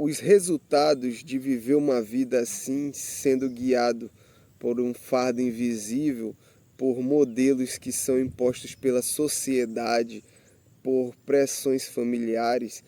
os resultados de viver uma vida assim, sendo guiado por um fardo invisível, por modelos que são impostos pela sociedade, por pressões familiares,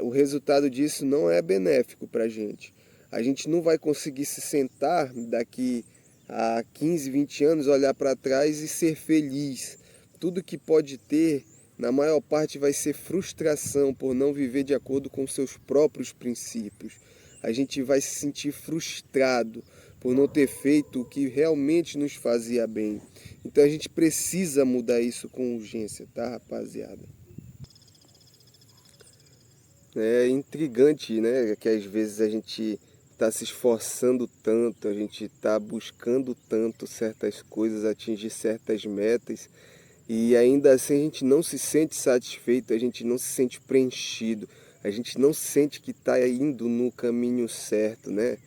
o resultado disso não é benéfico para a gente. A gente não vai conseguir se sentar daqui a 15, 20 anos, olhar para trás e ser feliz. Tudo que pode ter, na maior parte, vai ser frustração por não viver de acordo com seus próprios princípios. A gente vai se sentir frustrado por não ter feito o que realmente nos fazia bem. Então a gente precisa mudar isso com urgência, tá, rapaziada? É intrigante, né? Que às vezes a gente está se esforçando tanto, a gente está buscando tanto certas coisas, atingir certas metas, e ainda assim a gente não se sente satisfeito, a gente não se sente preenchido, a gente não sente que está indo no caminho certo, né?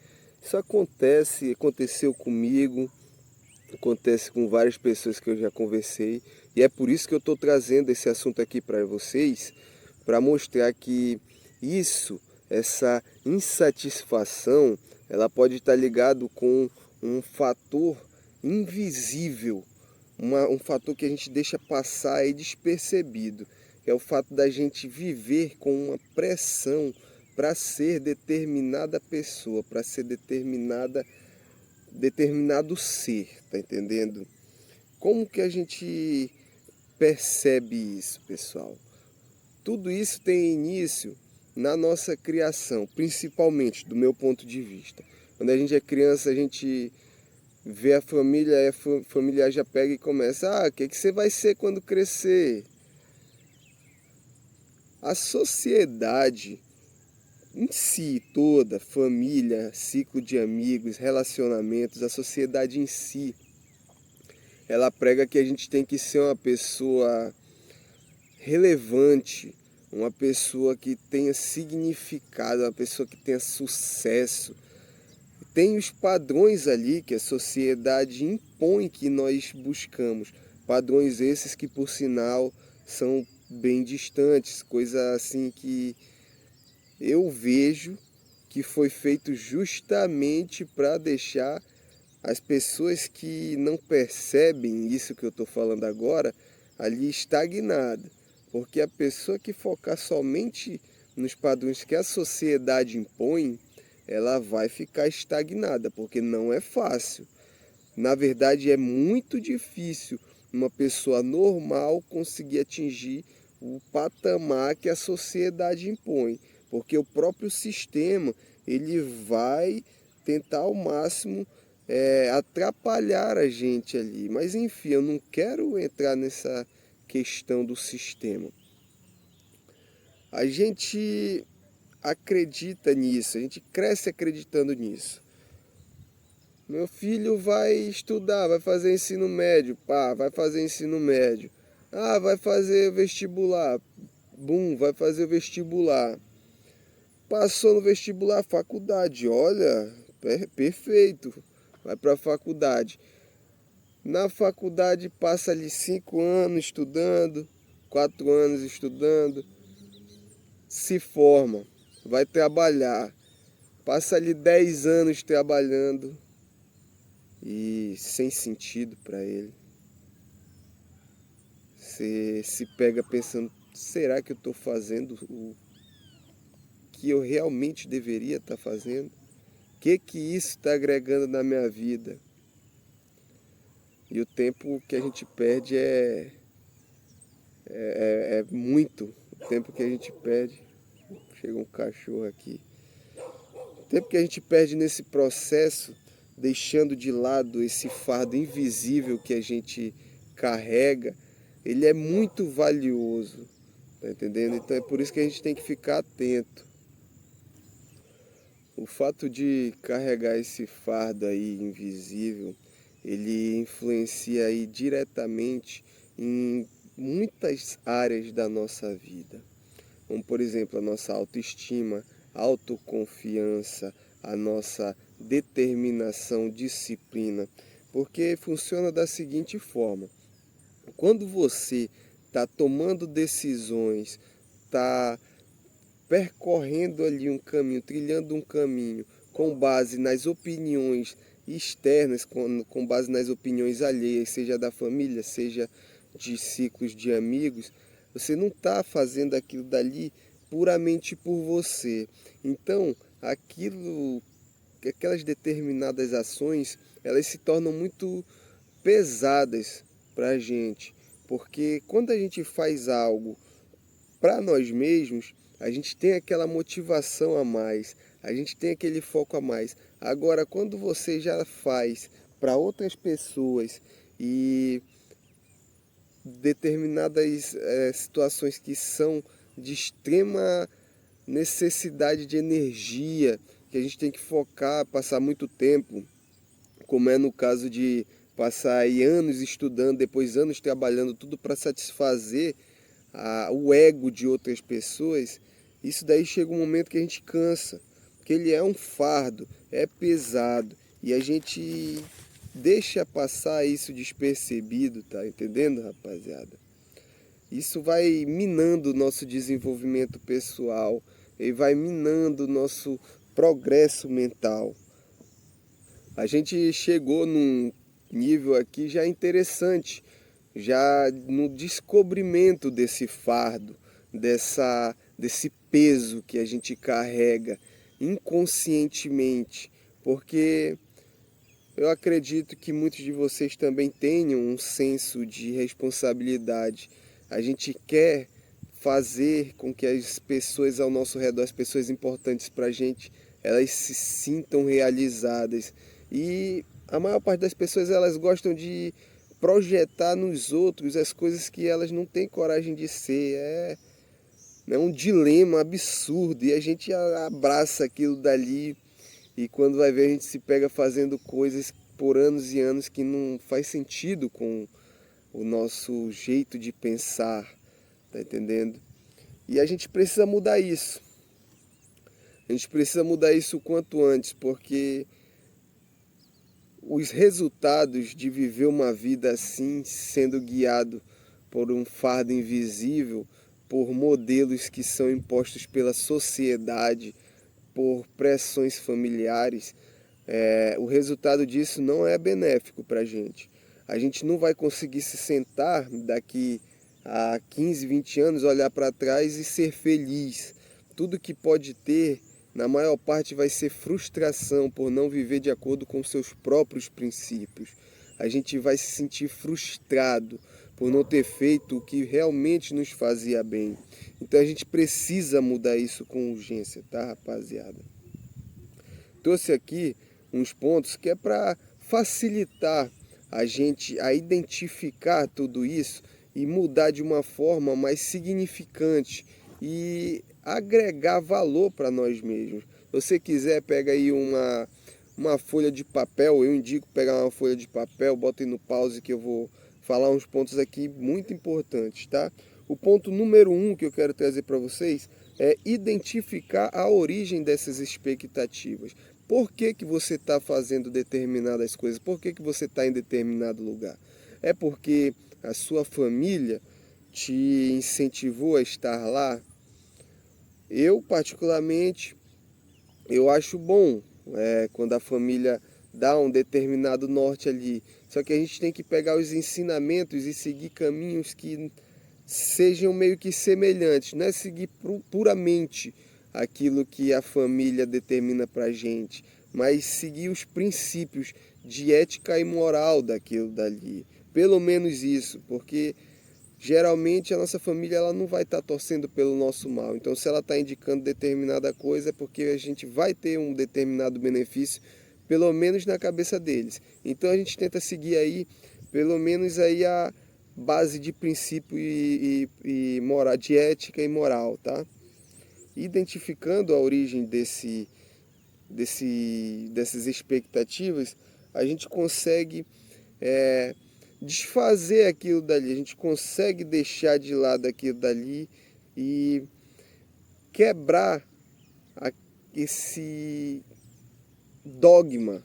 Isso aconteceu comigo, acontece com várias pessoas que eu já conversei, e é por isso que eu estou trazendo esse assunto aqui para vocês, para mostrar que essa insatisfação, ela pode estar ligado com um fator invisível, um fator que a gente deixa passar aí despercebido, que é o fato da gente viver com uma pressão para ser determinada pessoa, para ser determinado ser, tá entendendo? Como que a gente percebe isso, pessoal? Tudo isso tem início na nossa criação, principalmente do meu ponto de vista. Quando a gente é criança, a gente vê a família, e a família já pega e começa: o que você vai ser quando crescer? A sociedade em si toda, família, ciclo de amigos, relacionamentos, a sociedade em si, ela prega que a gente tem que ser uma pessoa relevante, uma pessoa que tenha significado, uma pessoa que tenha sucesso. Tem os padrões ali que a sociedade impõe que nós buscamos. Padrões esses que, por sinal, são bem distantes, coisa assim que eu vejo que foi feito justamente para deixar as pessoas que não percebem isso que eu estou falando agora ali estagnadas. Porque a pessoa que focar somente nos padrões que a sociedade impõe, ela vai ficar estagnada, porque não é fácil. Na verdade, é muito difícil uma pessoa normal conseguir atingir o patamar que a sociedade impõe, porque o próprio sistema ele vai tentar ao máximo atrapalhar a gente ali. Mas enfim, eu não quero entrar nessa questão do sistema. A gente acredita nisso, a gente cresce acreditando nisso. Meu filho vai estudar, vai fazer ensino médio, pá, vai fazer ensino médio. Vai fazer vestibular, bum, vai fazer vestibular. Passou no vestibular, faculdade, olha, perfeito, vai para a faculdade. Na faculdade passa ali 5 anos estudando, 4 anos estudando, se forma, vai trabalhar, passa ali 10 anos trabalhando e sem sentido para ele. Você se pega pensando, será que eu estou fazendo o que eu realmente deveria estar fazendo? O que isso está agregando na minha vida? E o tempo que a gente perde é muito. O tempo que a gente perde. Chega um cachorro aqui. O tempo que a gente perde nesse processo, deixando de lado esse fardo invisível que a gente carrega, ele é muito valioso. Tá entendendo? Então é por isso que a gente tem que ficar atento. O fato de carregar esse fardo aí invisível, ele influencia aí diretamente em muitas áreas da nossa vida. Como, por exemplo, a nossa autoestima, autoconfiança, a nossa determinação, disciplina. Porque funciona da seguinte forma: quando você está tomando decisões, está percorrendo ali um caminho, trilhando um caminho com base nas opiniões externas, com base nas opiniões alheias, seja da família, seja de ciclos de amigos, você não está fazendo aquilo dali puramente por você. Então, aquelas determinadas ações, elas se tornam muito pesadas para a gente, porque quando a gente faz algo para nós mesmos, a gente tem aquela motivação a mais, a gente tem aquele foco a mais. Agora, quando você já faz para outras pessoas e determinadas situações que são de extrema necessidade de energia, que a gente tem que focar, passar muito tempo, como é no caso de passar aí anos estudando, depois anos trabalhando, tudo para satisfazer o ego de outras pessoas, isso daí chega um momento que a gente cansa, que ele é um fardo, é pesado, e a gente deixa passar isso despercebido, tá entendendo, rapaziada? Isso vai minando o nosso desenvolvimento pessoal e vai minando o nosso progresso mental. A gente chegou num nível aqui já interessante, já no descobrimento desse fardo, desse peso que a gente carrega inconscientemente, porque eu acredito que muitos de vocês também tenham um senso de responsabilidade. A gente quer fazer com que as pessoas ao nosso redor, as pessoas importantes para a gente, elas se sintam realizadas. E a maior parte das pessoas, elas gostam de projetar nos outros as coisas que elas não têm coragem de ser. É um dilema absurdo e a gente abraça aquilo dali e quando vai ver a gente se pega fazendo coisas por anos e anos que não faz sentido com o nosso jeito de pensar, tá entendendo? E a gente precisa mudar isso. A gente precisa mudar isso o quanto antes, porque os resultados de viver uma vida assim, sendo guiado por um fardo invisível, por modelos que são impostos pela sociedade, por pressões familiares, o resultado disso não é benéfico para a gente. A gente não vai conseguir se sentar daqui a 15, 20 anos, olhar para trás e ser feliz. Tudo que pode ter, na maior parte, vai ser frustração por não viver de acordo com seus próprios princípios. A gente vai se sentir frustrado por não ter feito o que realmente nos fazia bem. Então a gente precisa mudar isso com urgência, tá, rapaziada? Trouxe aqui uns pontos que é para facilitar a gente a identificar tudo isso e mudar de uma forma mais significante e agregar valor para nós mesmos. Se você quiser, pega aí uma folha de papel, eu indico pegar uma folha de papel, bota aí no pause que eu vou falar uns pontos aqui muito importantes, tá? O ponto número 1 que eu quero trazer para vocês é identificar a origem dessas expectativas. Por que você está fazendo determinadas coisas? Por que você está em determinado lugar? É porque a sua família te incentivou a estar lá? Eu, particularmente, eu acho bom quando a família dá um determinado norte ali. Só que a gente tem que pegar os ensinamentos e seguir caminhos que sejam meio que semelhantes. Não é seguir puramente aquilo que a família determina pra gente, mas seguir os princípios de ética e moral daquilo dali. Pelo menos isso, porque geralmente a nossa família ela não vai estar torcendo pelo nosso mal. Então se ela está indicando determinada coisa é porque a gente vai ter um determinado benefício, pelo menos na cabeça deles. Então a gente tenta seguir aí, pelo menos aí a base de princípio e moral, de ética e moral, tá? Identificando a origem dessas expectativas, a gente consegue desfazer aquilo dali, a gente consegue deixar de lado aquilo dali e quebrar esse dogma.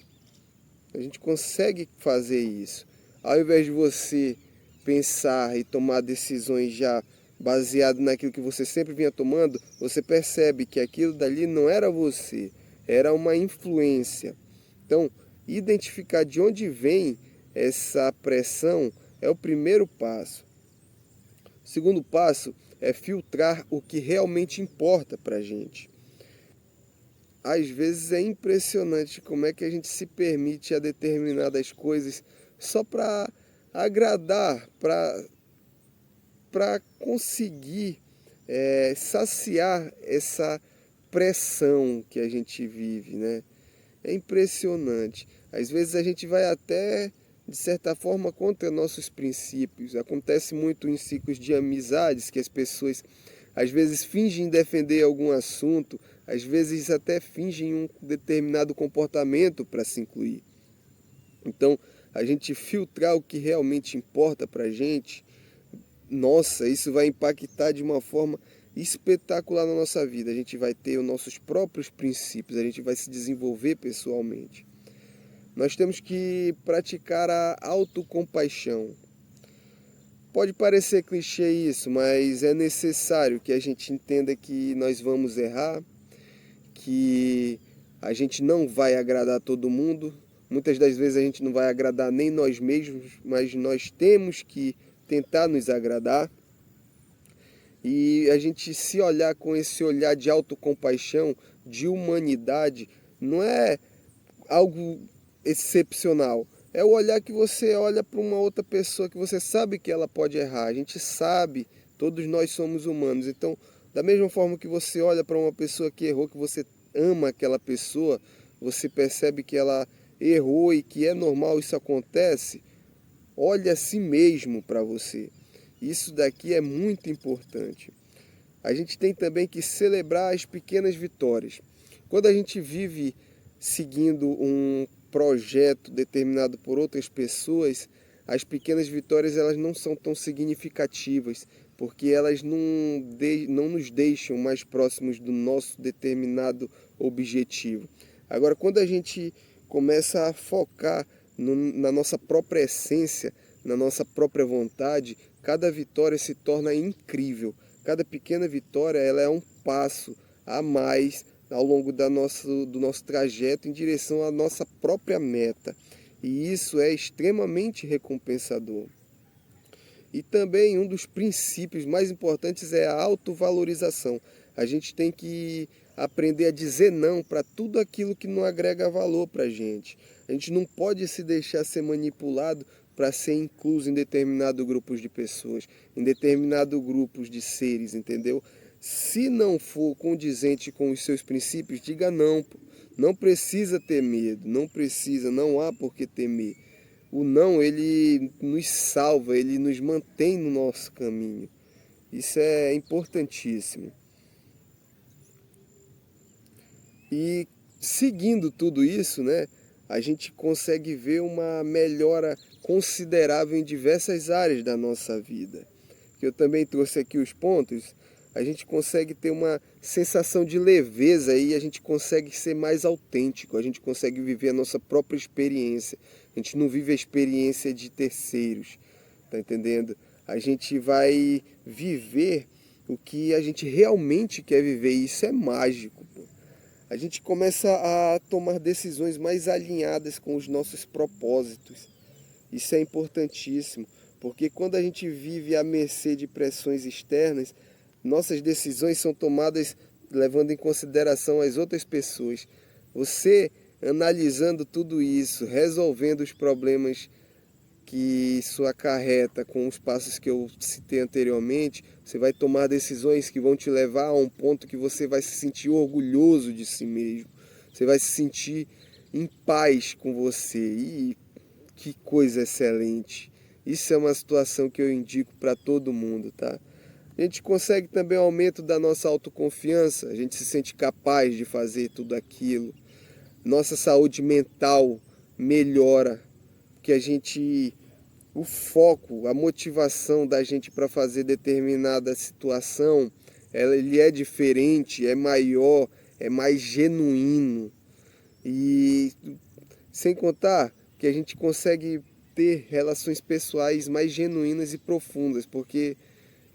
A gente consegue fazer isso. Ao invés de você pensar e tomar decisões já baseado naquilo que você sempre vinha tomando, você percebe que aquilo dali não era você, era uma influência. Então, identificar de onde vem essa pressão é o primeiro passo. O segundo passo é filtrar o que realmente importa para a gente. Às vezes é impressionante como é que a gente se permite a determinadas coisas só para agradar, para conseguir saciar essa pressão que a gente vive, né? É impressionante. Às vezes a gente vai até, de certa forma, contra nossos princípios. Acontece muito em ciclos de amizades que as pessoas, às vezes, fingem defender algum assunto, às vezes até fingem um determinado comportamento para se incluir. Então, a gente filtrar o que realmente importa para a gente, nossa, isso vai impactar de uma forma espetacular na nossa vida. A gente vai ter os nossos próprios princípios, a gente vai se desenvolver pessoalmente. Nós temos que praticar a autocompaixão. Pode parecer clichê isso, mas é necessário que a gente entenda que nós vamos errar, que a gente não vai agradar todo mundo. Muitas das vezes a gente não vai agradar nem nós mesmos, mas nós temos que tentar nos agradar. E a gente se olhar com esse olhar de autocompaixão, de humanidade, não é algo excepcional. É o olhar que você olha para uma outra pessoa que você sabe que ela pode errar. A gente sabe, todos nós somos humanos. Então, da mesma forma que você olha para uma pessoa que errou, que você ama aquela pessoa, você percebe que ela errou e que é normal, isso acontece, olhe a si mesmo para você. Isso daqui é muito importante. A gente tem também que celebrar as pequenas vitórias. Quando a gente vive seguindo um projeto determinado por outras pessoas, as pequenas vitórias elas não são tão significativas, porque elas não nos deixam mais próximos do nosso determinado objetivo. Agora, quando a gente começa a focar na nossa própria essência, na nossa própria vontade, cada vitória se torna incrível. Cada pequena vitória ela é um passo a mais ao longo do nosso trajeto em direção à nossa própria meta. E isso é extremamente recompensador. E também um dos princípios mais importantes é a autovalorização. A gente tem que aprender a dizer não para tudo aquilo que não agrega valor para a gente. A gente não pode se deixar ser manipulado para ser incluso em determinado grupos de pessoas, em determinado grupos de seres, entendeu? Se não for condizente com os seus princípios, diga não. Não precisa ter medo, não há por que temer. O não, ele nos salva, ele nos mantém no nosso caminho. Isso é importantíssimo. E seguindo tudo isso, né, a gente consegue ver uma melhora considerável em diversas áreas da nossa vida. Que eu também trouxe aqui os pontos. A gente consegue ter uma sensação de leveza e a gente consegue ser mais autêntico, a gente consegue viver a nossa própria experiência. A gente não vive a experiência de terceiros, tá entendendo? A gente vai viver o que a gente realmente quer viver e isso é mágico, pô. A gente começa a tomar decisões mais alinhadas com os nossos propósitos. Isso é importantíssimo, porque quando a gente vive à mercê de pressões externas, nossas decisões são tomadas levando em consideração as outras pessoas. Você analisando tudo isso, resolvendo os problemas que isso acarreta com os passos que eu citei anteriormente, você vai tomar decisões que vão te levar a um ponto que você vai se sentir orgulhoso de si mesmo. Você vai se sentir em paz com você. E que coisa excelente. Isso é uma situação que eu indico para todo mundo, tá? A gente consegue também o aumento da nossa autoconfiança, a gente se sente capaz de fazer tudo aquilo. Nossa saúde mental melhora, porque o foco, a motivação da gente para fazer determinada situação, ele é diferente, é maior, é mais genuíno. E sem contar que a gente consegue ter relações pessoais mais genuínas e profundas, porque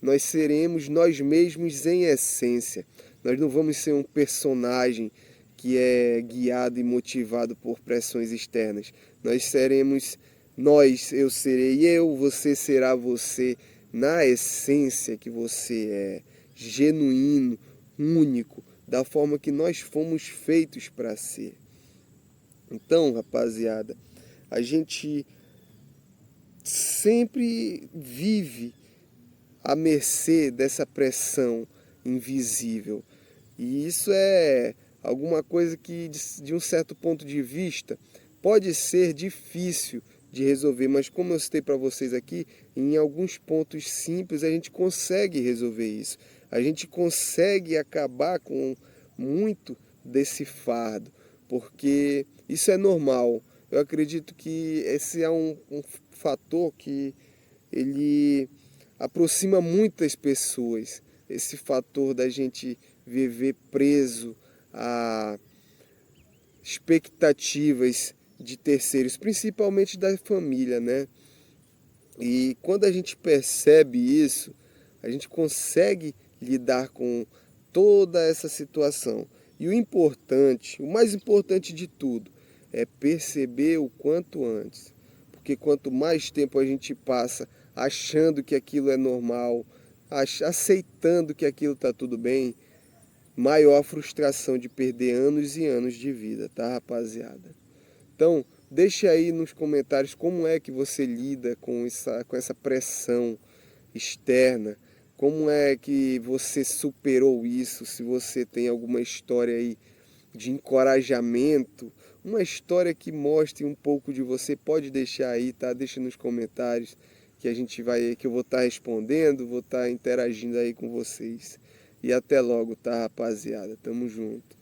nós seremos nós mesmos em essência. Nós não vamos ser um personagem que é guiado e motivado por pressões externas. Nós seremos nós, eu serei eu, você será você, na essência que você é, genuíno, único, da forma que nós fomos feitos para ser. Então, rapaziada, a gente sempre vive à mercê dessa pressão invisível. E isso é alguma coisa que, de um certo ponto de vista, pode ser difícil de resolver, mas como eu citei para vocês aqui, em alguns pontos simples a gente consegue resolver isso. A gente consegue acabar com muito desse fardo, porque isso é normal. Eu acredito que esse é um fator que ele aproxima muitas pessoas, esse fator da gente viver preso a expectativas de terceiros, principalmente da família, né? E quando a gente percebe isso, a gente consegue lidar com toda essa situação. E o importante, o mais importante de tudo, é perceber o quanto antes. Porque quanto mais tempo a gente passa achando que aquilo é normal, aceitando que aquilo está tudo bem, maior a frustração de perder anos e anos de vida, tá, rapaziada? Então, deixe aí nos comentários como é que você lida com essa pressão externa, como é que você superou isso, se você tem alguma história aí de encorajamento, uma história que mostre um pouco de você, pode deixar aí, tá? Deixa nos comentários que eu vou estar respondendo, vou estar interagindo aí com vocês. E até logo, tá, rapaziada? Tamo junto.